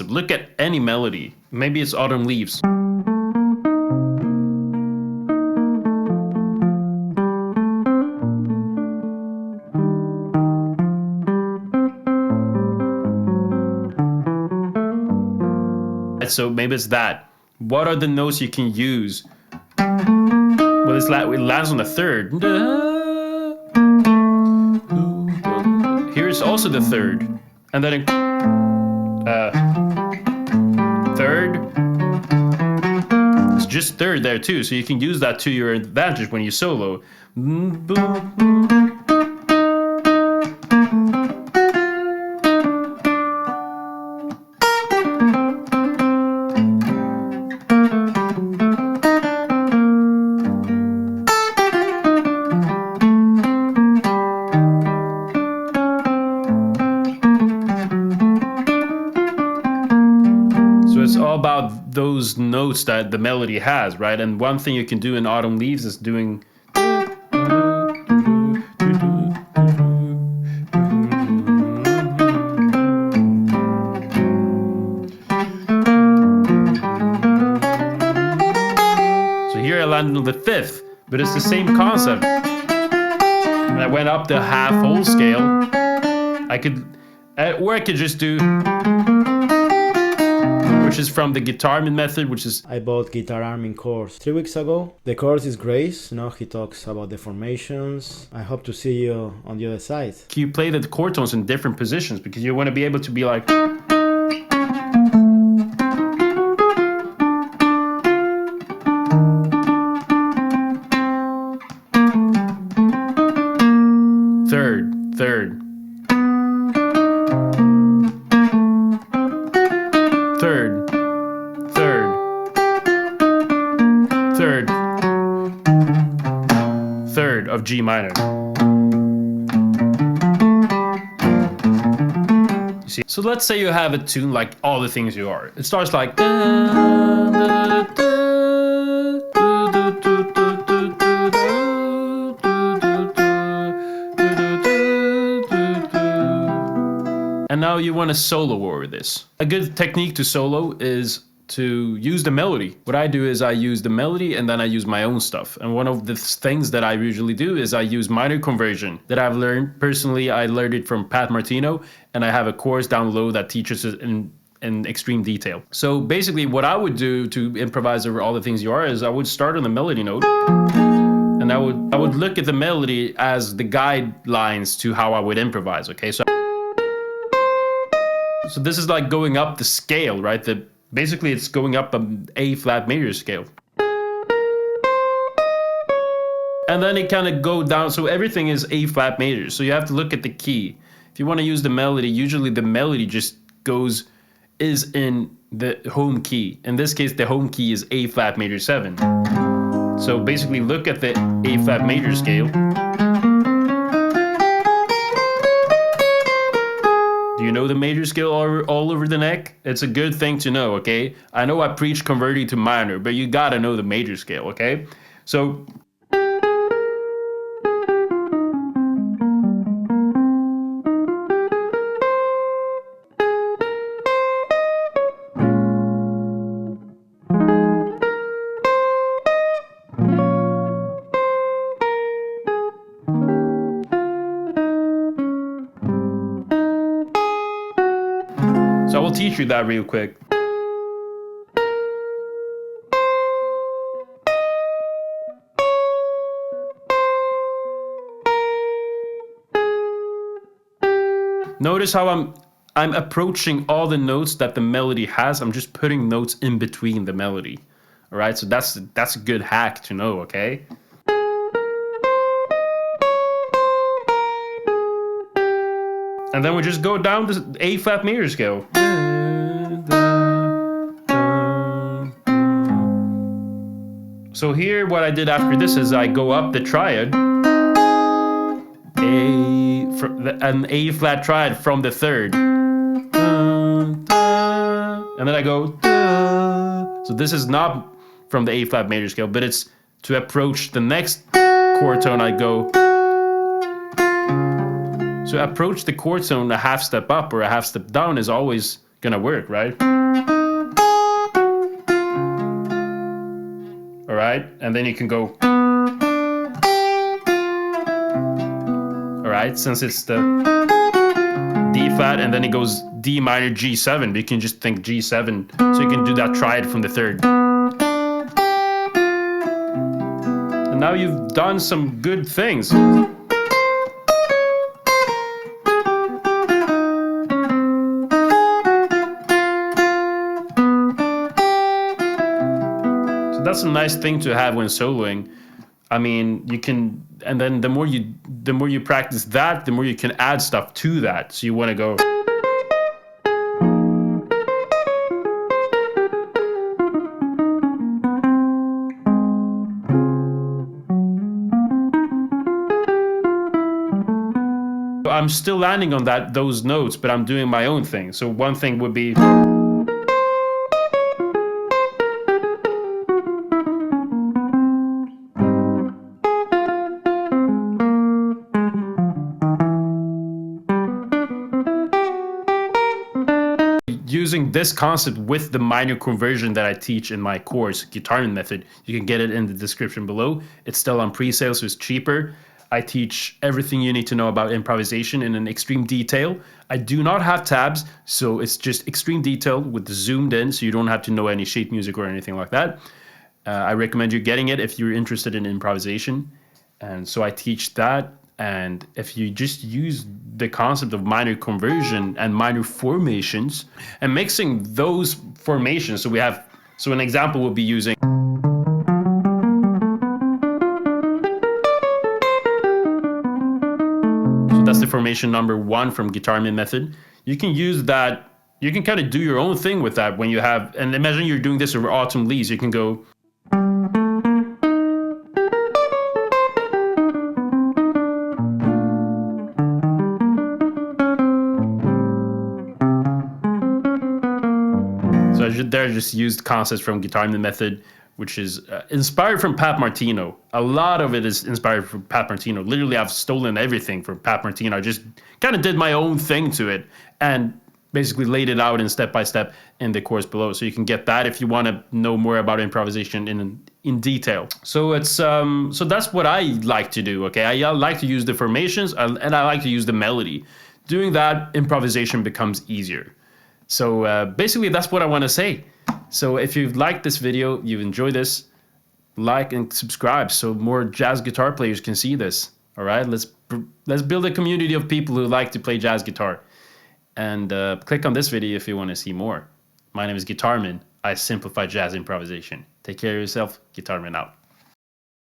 Look at any melody. Maybe it's Autumn Leaves. So maybe it's that. What are the notes you can use? Well, it lands on the third. Here's also the third. And then third. It's just third there too, so you can use that to your advantage when you solo. It's all about those notes that the melody has, right? And one thing you can do in Autumn Leaves is doing. So here I landed on the fifth, but it's the same concept. And I went up the half whole scale. Or I could just do, which is from the GuitArmin Method, which is... I bought GuitArmin course 3 weeks ago. The course is great. Now he talks about the formations. I hope to see you on the other side. You play the chord tones in different positions because you want to be able to be like... Third. Third. Third of G minor. You see? So let's say you have a tune like All the Things You Are. It starts like... And now you want to solo over this. A good technique to solo is to use the melody. What I do is I use the melody and then I use my own stuff. And one of the things that I usually do is I use minor conversion that I've learned. Personally, I learned it from Pat Martino, and I have a course down below that teaches it in extreme detail. So basically what I would do to improvise over All the Things You Are is I would start on the melody note, and I would look at the melody as the guidelines to how I would improvise, okay? So this is like going up the scale, right? Basically, it's going up an A flat major scale. And then it kind of go down, so everything is A flat major. So you have to look at the key. If you want to use the melody, usually the melody just is in the home key. In this case, the home key is A flat major 7. So basically look at the A flat major scale. Do you know the major scale all over the neck? It's a good thing to know, okay? I know I preach converting to minor, but you gotta know the major scale, okay? So... So I will teach you that real quick. Notice how I'm approaching all the notes that the melody has. I'm just putting notes in between the melody. All right, so that's a good hack to know, okay? And then we just go down the A flat major scale. So here what I did after this is I go up the triad, an A flat triad from the third. And then I go. So this is not from the A flat major scale, but it's to approach the next chord tone. I go. So approach the chord tone a half step up or a half step down is always gonna work, right? right? And then you can go, all right, since it's the D flat, and then it goes D minor G7, but you can just think G7, so you can do that triad from the third. And now you've done some good things. So that's a nice thing to have when soloing. I mean, you can, and then the more you practice that, the more you can add stuff to that. So you want to go. I'm still landing on those notes, but I'm doing my own thing. So one thing would be. Using this concept with the minor conversion that I teach in my course, GuitArmin Method. You can get it in the description below. It's still on pre-sale, so it's cheaper. I teach everything you need to know about improvisation in an extreme detail. I do not have tabs, so it's just extreme detail with zoomed in, so you don't have to know any sheet music or anything like that. I recommend you getting it if you're interested in improvisation. And so I teach that. And if you just use the concept of minor conversion and minor formations and mixing those formations, so an example would be using. So that's the formation number 1 from GuitArmin Method. You can use that, you can kind of do your own thing with that when you have, and imagine you're doing this over autumn leaves, you can go. So I just used concepts from GuitArmin Method, which is inspired from Pat Martino. A lot of it is inspired from Pat Martino. Literally, I've stolen everything from Pat Martino. I just kind of did my own thing to it and basically laid it out in step by step in the course below. So you can get that if you want to know more about improvisation in detail. So it's so that's what I like to do. Okay, I like to use the formations and I like to use the melody. Doing that, improvisation becomes easier. So basically, that's what I want to say. So if you've liked this video, you've enjoyed this, like and subscribe so more jazz guitar players can see this. All right, let's build a community of people who like to play jazz guitar. And click on this video if you want to see more. My name is GuitArmin. I simplify jazz improvisation. Take care of yourself. GuitArmin out.